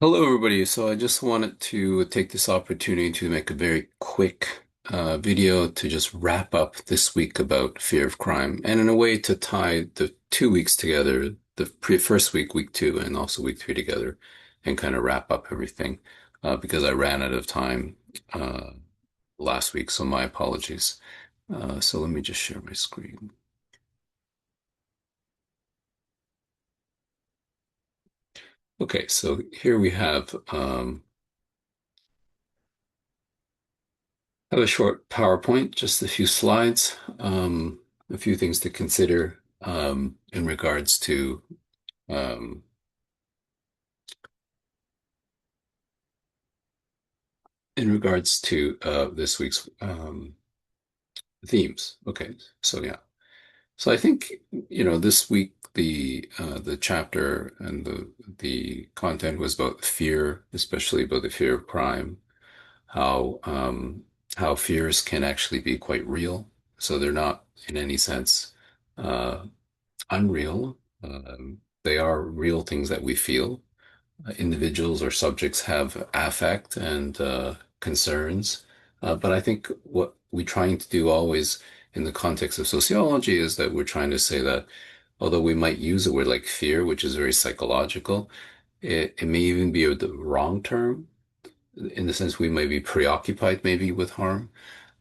Hello, everybody. So I just wanted to take this opportunity to make a very quick video to just wrap up this week about fear of crime, and in a way to tie the 2 weeks together, the first week, week two, and also week three together, and kind of wrap up everything because I ran out of time uh, last week, so my apologies. So let me just share my screen. Okay, so here we have a short PowerPoint, just a few slides, a few things to consider um, in regards to this week's themes. Okay, so yeah, so I think this week the chapter and the content was about fear, especially about the fear of crime, how how fears can actually be quite real. So they're not in any sense. Uh, Unreal. They are real things that we feel. Individuals or subjects have affect and concerns. But I think what we're trying to do always in the context of sociology is that we're trying to say that although we might use a word like fear, which is very psychological, it may even be the wrong term in the sense we may be preoccupied maybe with harm.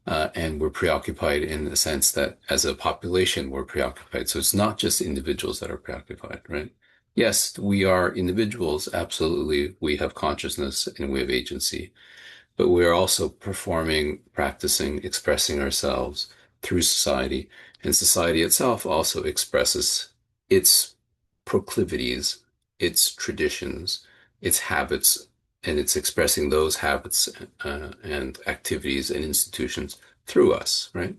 And we're preoccupied in the sense that as a population, we're preoccupied. So it's not just individuals that are preoccupied, right? Yes, we are individuals. Absolutely. We have consciousness and we have agency, but we are also performing, practicing, expressing ourselves through society. And society itself also expresses its proclivities, its traditions, its habits, and it's expressing those habits and activities and institutions through us, right?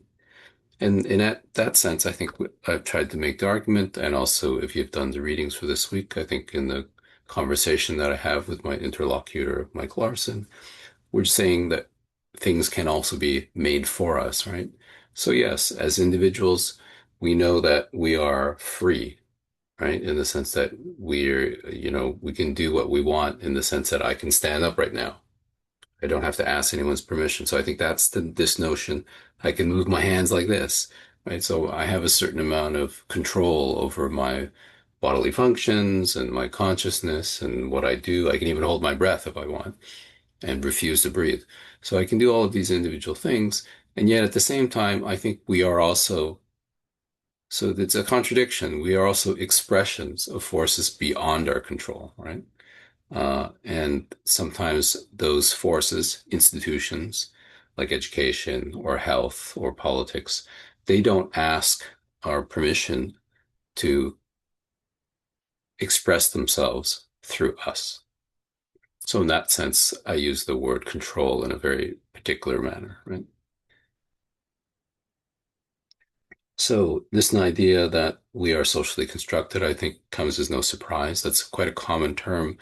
And in that sense, I think I've tried to make the argument, and also if you've done the readings for this week, I think in the conversation that I have with my interlocutor, Mike Larson, we're saying that things can also be made for us, right? So yes, as individuals, we know that we are free, right? In the sense that we can do what we want in the sense that I can stand up right now. I don't have to ask anyone's permission. So I think that's this notion. I can move my hands like this, right? So I have a certain amount of control over my bodily functions and my consciousness and what I do. I can even hold my breath if I want and refuse to breathe. So I can do all of these individual things. And yet at the same time, I think we are also, so it's a contradiction. We are also expressions of forces beyond our control, right? And sometimes those forces, institutions like education or health or politics, they don't ask our permission to express themselves through us. So in that sense, I use the word control in a very particular manner, right? So this idea that we are socially constructed, I think, comes as no surprise. That's quite a common term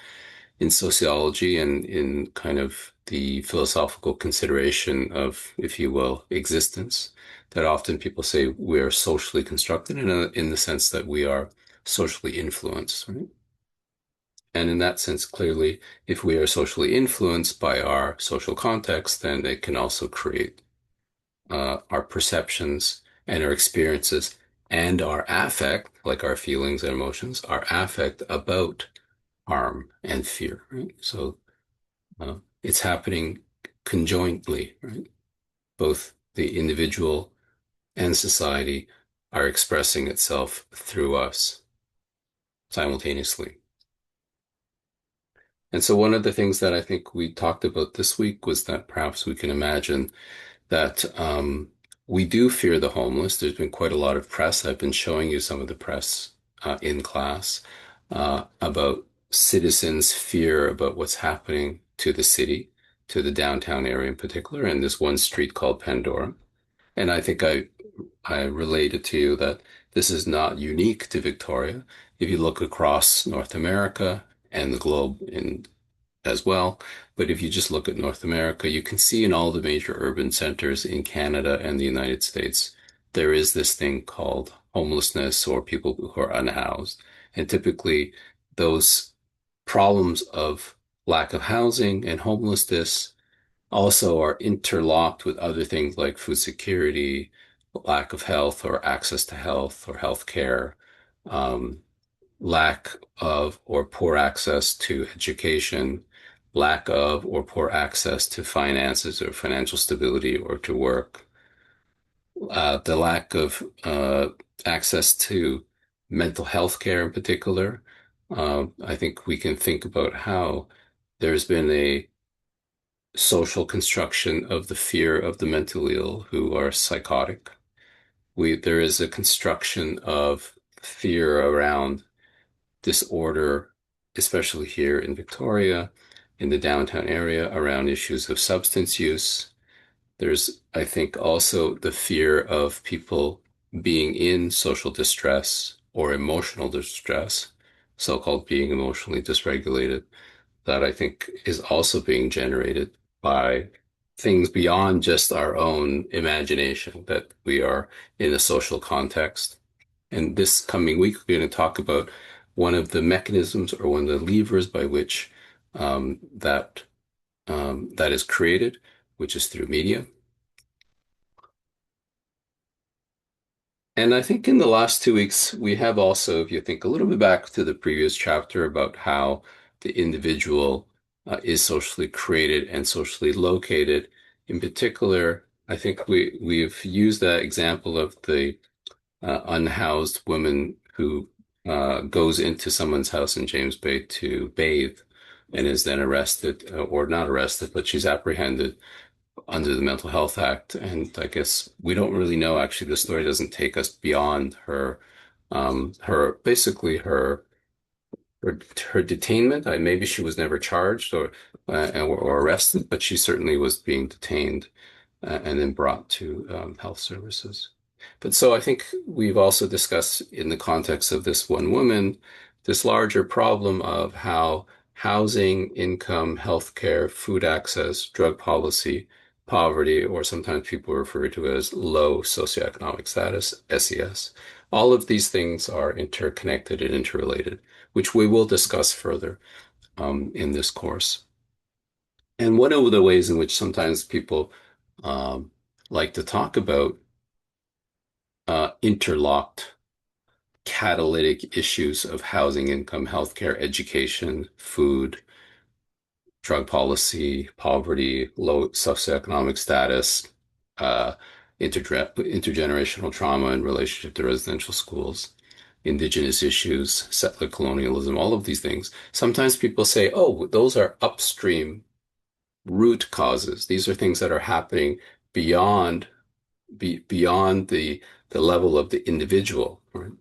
in sociology and in kind of the philosophical consideration of, if you will, existence, that often people say we are socially constructed in the sense that we are socially influenced, right? And in that sense, clearly, if we are socially influenced by our social context, then it can also create our perceptions and our experiences and our affect, like our feelings and emotions, our affect about harm and fear, right? So it's happening conjointly, right? Both the individual and society are expressing itself through us simultaneously. And so one of the things that I think we talked about this week was that perhaps we can imagine that we do fear the homeless. There's been quite a lot of press. I've been showing you some of the press in class about citizens' fear about what's happening to the city, to the downtown area in particular, and this one street called Pandora. And I think I related to you that this is not unique to Victoria. If you look across North America and the globe in as well. But if you just look at North America, you can see in all the major urban centers in Canada and the United States, there is this thing called homelessness or people who are unhoused. And typically those problems of lack of housing and homelessness also are interlocked with other things like food security, lack of health or access to health or health care, um, lack of or poor access to education, lack of or poor access to finances or financial stability or to work, the lack of access to mental health care in particular. I think we can think about how there's been a social construction of the fear of the mentally ill who are psychotic. There is a construction of fear around disorder, especially here in Victoria, in the downtown area, around issues of substance use. There's, I think, also the fear of people being in social distress or emotional distress, so-called being emotionally dysregulated, that I think is also being generated by things beyond just our own imagination, that we are in a social context. And this coming week, we're going to talk about one of the mechanisms or one of the levers by which that is created, which is through media. And I think in the last 2 weeks, we have also, if you think a little bit back to the previous chapter about how the individual is socially created and socially located. In particular, I think we've used that example of the unhoused woman who goes into someone's house in James Bay to bathe and is then arrested, or not arrested, but she's apprehended under the Mental Health Act. And I guess we don't really know. Actually, the story doesn't take us beyond her basically her detainment. Maybe she was never charged or arrested, but she certainly was being detained and then brought to health services. But so I think we've also discussed in the context of this one woman, this larger problem of how housing, income, healthcare, food access, drug policy, poverty, or sometimes people refer to it as low socioeconomic status, SES. All of these things are interconnected and interrelated, which we will discuss further in this course. And one of the ways in which sometimes people um, like to talk about interlocked catalytic issues of housing, income, healthcare, education, food, drug policy, poverty, low socioeconomic status, uh, intergenerational trauma in relationship to residential schools, indigenous issues, settler colonialism, all of these things. Sometimes people say, oh, those are upstream root causes. These are things that are happening beyond beyond the level of the individual, right?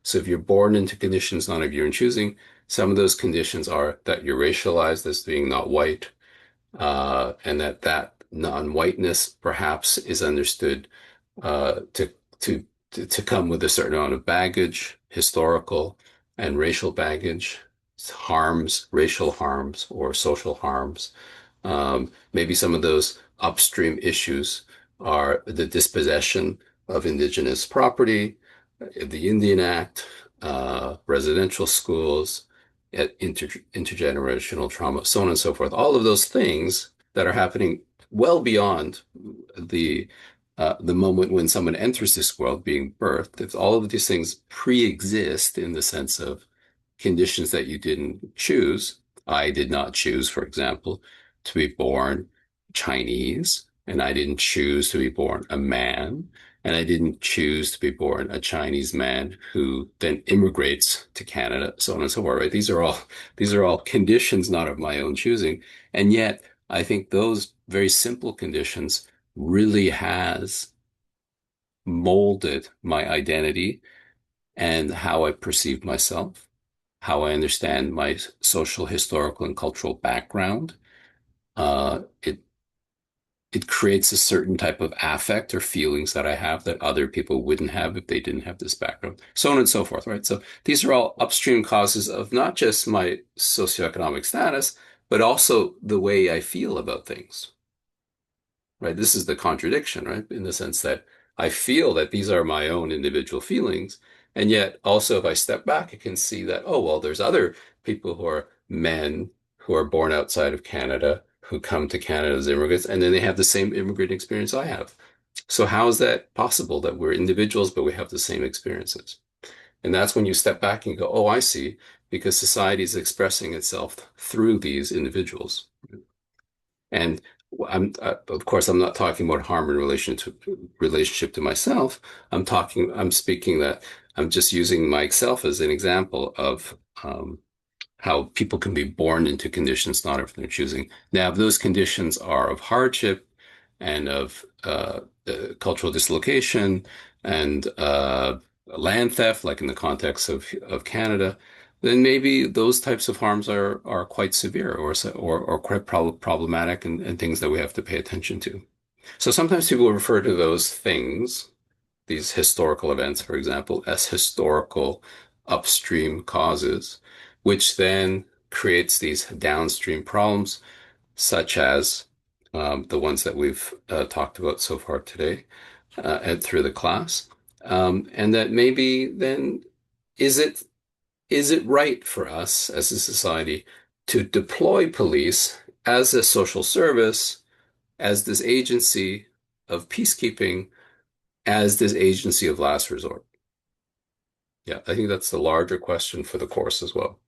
So if you're born into conditions not of your own choosing, some of those conditions are that you're racialized as being not white, and that non-whiteness perhaps is understood uh, to to to come with a certain amount of baggage, historical and racial baggage, harms, racial harms or social harms. Maybe some of those upstream issues are the dispossession of indigenous property, the Indian Act, residential schools, intergenerational trauma, so on and so forth. All of those things that are happening well beyond the moment when someone enters this world being birthed. If all of these things pre-exist in the sense of conditions that you didn't choose. I did not choose, for example, to be born Chinese, and I didn't choose to be born a man, and I didn't choose to be born a Chinese man who then immigrates to Canada, so on and so forth, right? These are all conditions not of my own choosing. And yet I think those very simple conditions really has molded my identity and how I perceive myself, how I understand my social, historical, and cultural background. It creates a certain type of affect or feelings that I have that other people wouldn't have if they didn't have this background, so on and so forth, right? So these are all upstream causes of not just my socioeconomic status, but also the way I feel about things, right? This is the contradiction, right? In the sense that I feel that these are my own individual feelings. And yet also if I step back, I can see that, oh, well, there's other people who are men who are born outside of Canada, who come to Canada as immigrants, and then they have the same immigrant experience I have. So how is that possible that we're individuals, but we have the same experiences? And that's when you step back and go, oh, I see, because society is expressing itself through these individuals. And of course, I'm not talking about harm in relationship to myself. I'm speaking that I'm just using myself as an example of how people can be born into conditions not of their choosing. Now, if those conditions are of hardship and of cultural dislocation and land theft, like in the context of Canada, then maybe those types of harms are quite severe or quite problematic and things that we have to pay attention to. So sometimes people refer to those things, these historical events, for example, as historical upstream causes, which then creates these downstream problems, such as the ones that we've talked about so far today and through the class. And that maybe then is it is it right for us as a society to deploy police as a social service, as this agency of peacekeeping, as this agency of last resort? Yeah, I think that's the larger question for the course as well.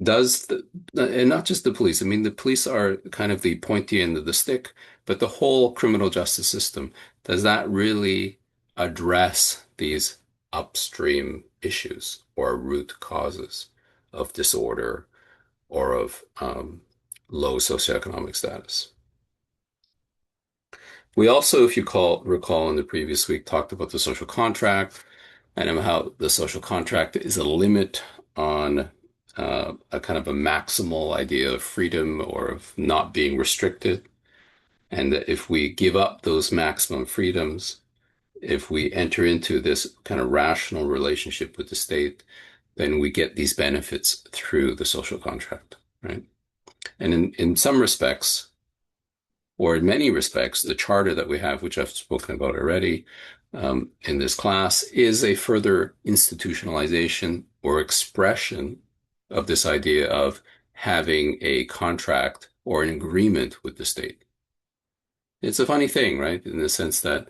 Does the, and not just the police, I mean, the police are kind of the pointy end of the stick, but the whole criminal justice system, does that really address these upstream issues or root causes of disorder or of low socioeconomic status? We also, if you recall in the previous week, talked about the social contract and how the social contract is a limit on a kind of a maximal idea of freedom or of not being restricted. And that if we give up those maximum freedoms, if we enter into this kind of rational relationship with the state, then we get these benefits through the social contract, right? And in some respects, or in many respects, the charter that we have, which I've spoken about already in this class, is a further institutionalization or expression of this idea of having a contract or an agreement with the state. It's a funny thing, right? In the sense that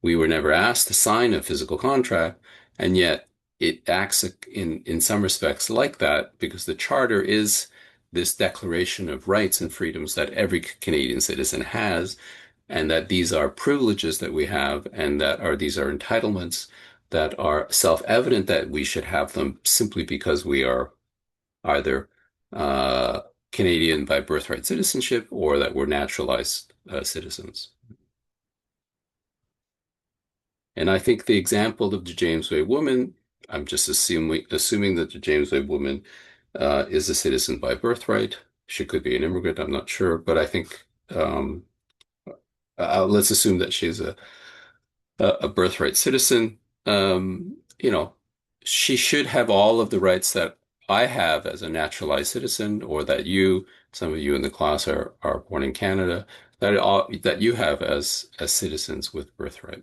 we were never asked to sign a physical contract, and yet it acts in some respects like that because the charter is this declaration of rights and freedoms that every Canadian citizen has, and that these are privileges that we have, and that are these are entitlements that are self-evident that we should have them simply because we are either uh, Canadian by birthright citizenship or that we're naturalized citizens. And I think the example of the James Way woman, I'm just assuming that the James Way woman is a citizen by birthright. She could be an immigrant, I'm not sure, but I think let's assume that she's a birthright citizen. You know, she should have all of the rights that I have as a naturalized citizen, or that some of you in the class are born in Canada, that you have as citizens with birthright.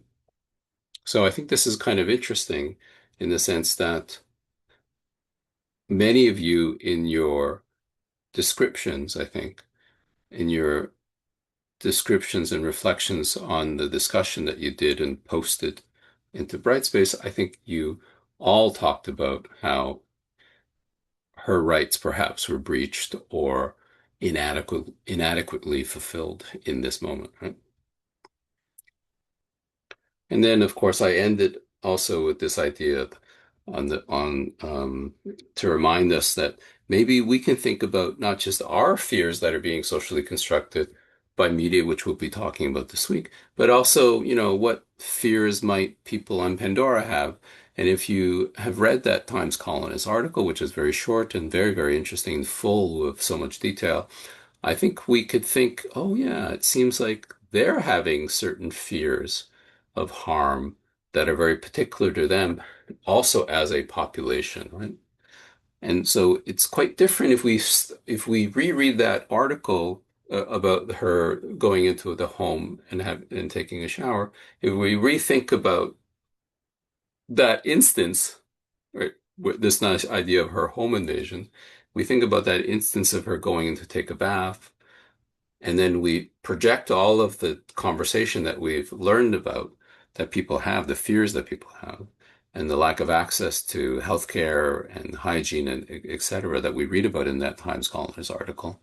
So I think this is kind of interesting in the sense that many of you in your descriptions, I think, in your descriptions and reflections on the discussion that you did and posted into Brightspace, I think you all talked about how her rights perhaps were breached or inadequately fulfilled in this moment, right? And then, of course, I ended also with this idea on to remind us that maybe we can think about not just our fears that are being socially constructed by media, which we'll be talking about this week, but also, what fears might people on Pandora have. And if you have read that Times Colonist article, which is very short and very, very interesting and full of so much detail, I think we could think, oh yeah, it seems like they're having certain fears of harm that are very particular to them, also as a population, right? And so it's quite different if we reread that article about her going into the home and taking a shower. If we rethink about that instance, right? this nice idea of her home invasion, we think about that instance of her going in to take a bath, and then we project all of the conversation that we've learned about that people have, the fears that people have, and the lack of access to healthcare and hygiene and et cetera that we read about in that Times Colonist article.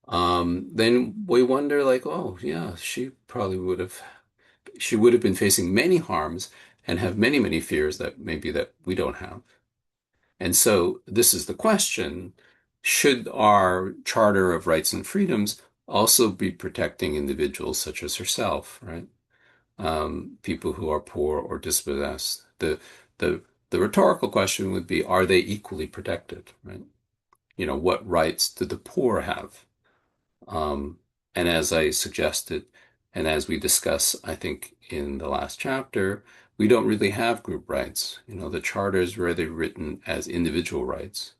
Then we wonder, like, oh, yeah, she would have been facing many harms and have many, many fears that maybe that we don't have. And so this is the question. Should our Charter of Rights and Freedoms also be protecting individuals such as herself, right? People who are poor or dispossessed. The the rhetorical question would be, are they equally protected, right? What rights do the poor have? Um, and as I suggested, and as we discuss, I think in the last chapter, we don't really have group rights. The charter is really written as individual rights.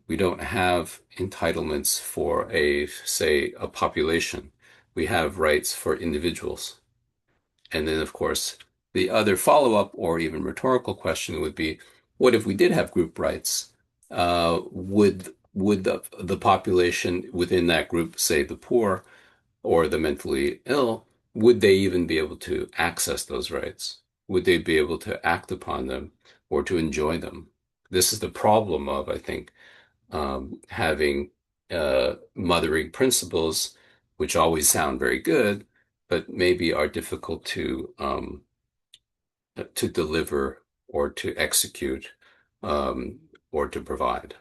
We don't have entitlements for say, a population. We have rights for individuals. And then, of course, the other follow-up or even rhetorical question would be, what if we did have group rights? Would the population within that group, say the poor or the mentally ill, would they even be able to access those rights? Would they be able to act upon them or to enjoy them? This is the problem of, I think, having mothering principles, which always sound very good, but maybe are difficult to deliver or to execute or to provide.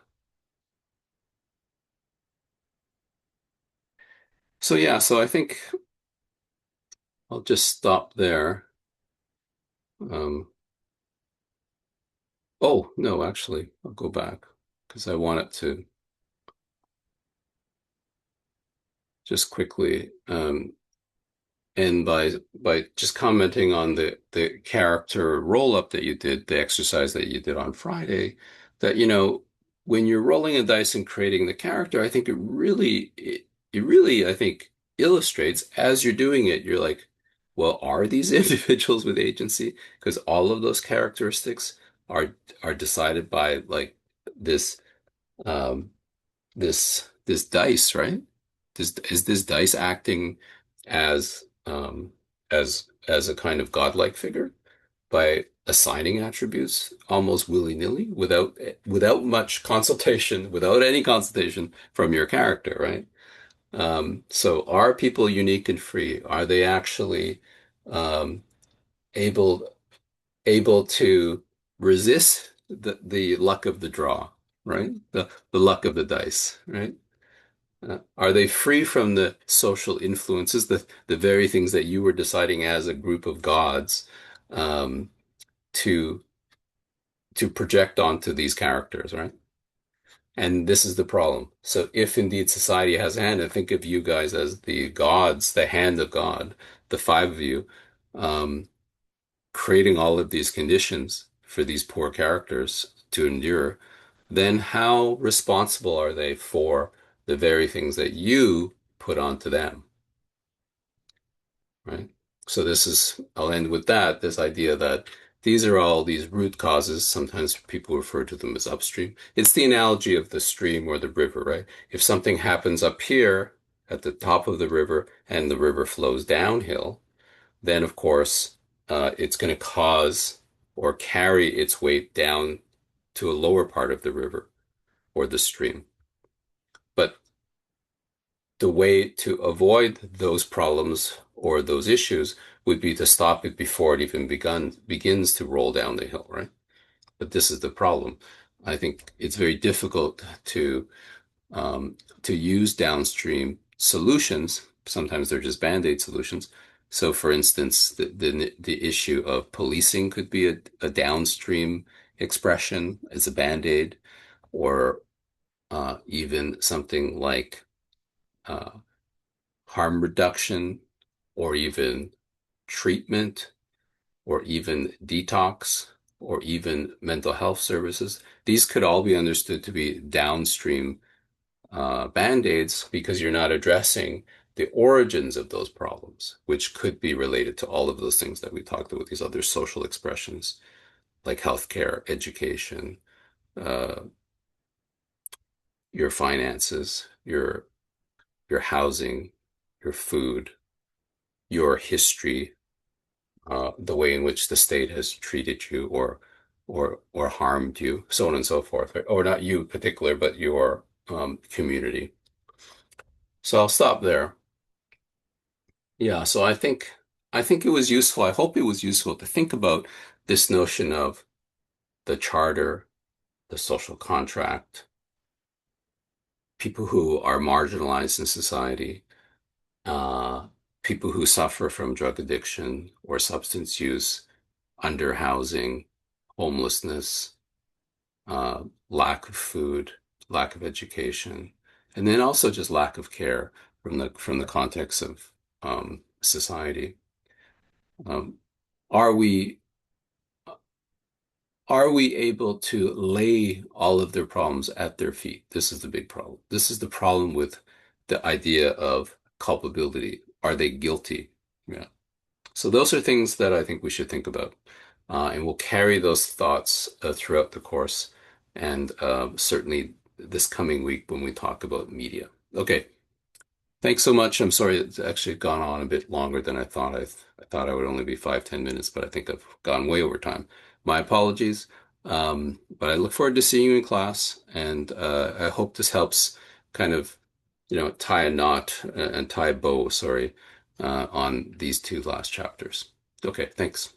So yeah, so I think I'll just stop there. Um, oh no, actually, I'll go back because I want it to just quickly and by just commenting on the character roll up that you did, the exercise that you did on Friday, that when you're rolling a dice and creating the character, I think it really I think illustrates as you're doing it, you're like, well, are these individuals with agency? Because all of those characteristics are decided by like this um this dice, right? Is this dice acting as as a kind of godlike figure by assigning attributes almost willy-nilly without much consultation, without any consultation from your character, right? So are people unique and free? Are they actually um, able able to resist the luck of the draw, right? The luck of the dice, right? Are they free from the social influences, the very things that you were deciding as a group of gods, um, to project onto these characters, right? And this is the problem. So if indeed society has a hand, and think of you guys as the gods, the hand of God, the five of you, um, creating all of these conditions for these poor characters to endure, then how responsible are they for the very things that you put onto them, right? So I'll end with that, this idea that these are all these root causes. Sometimes people refer to them as upstream. It's the analogy of the stream or the river, right? If something happens up here at the top of the river and the river flows downhill, then of course, it's going to cause or carry its weight down to a lower part of the river or the stream. But the way to avoid those problems or those issues would be to stop it before it even begins to roll down the hill, right? But this is the problem. I think it's very difficult um, to use downstream solutions. Sometimes they're just band-aid solutions. So, for instance, the issue of policing could be a downstream expression as a band-aid, or even something like uh, harm reduction, or even treatment, or even detox, or even mental health services. These could all be understood to be downstream band-aids because you're not addressing the origins of those problems, which could be related to all of those things that we talked about, these other social expressions. like healthcare, education, uh, your finances, your housing, your food, your history, the way in which the state has treated you or harmed you, so on and so forth, right? Or not you in particular, but your community. So I'll stop there. Yeah, so I think it was useful. I hope it was useful to think about this notion of the charter, the social contract, people who are marginalized in society, uh, people who suffer from drug addiction or substance use, underhousing, homelessness, lack of food, lack of education, and then also just lack of care from the context of society. Um, are we are we able to lay all of their problems at their feet? This is the big problem. This is the problem with the idea of culpability. Are they guilty? Yeah. So those are things that I think we should think about. And we'll carry those thoughts throughout the course and certainly this coming week when we talk about media. Okay. Thanks so much. I'm sorry it's actually gone on a bit longer than I thought. I thought I would only be 5, 10 minutes, but I think I've gone way over time. My apologies. But I look forward to seeing you in class, and I hope this helps kind of, tie a knot and tie a bow, sorry, on these two last chapters. Okay, thanks.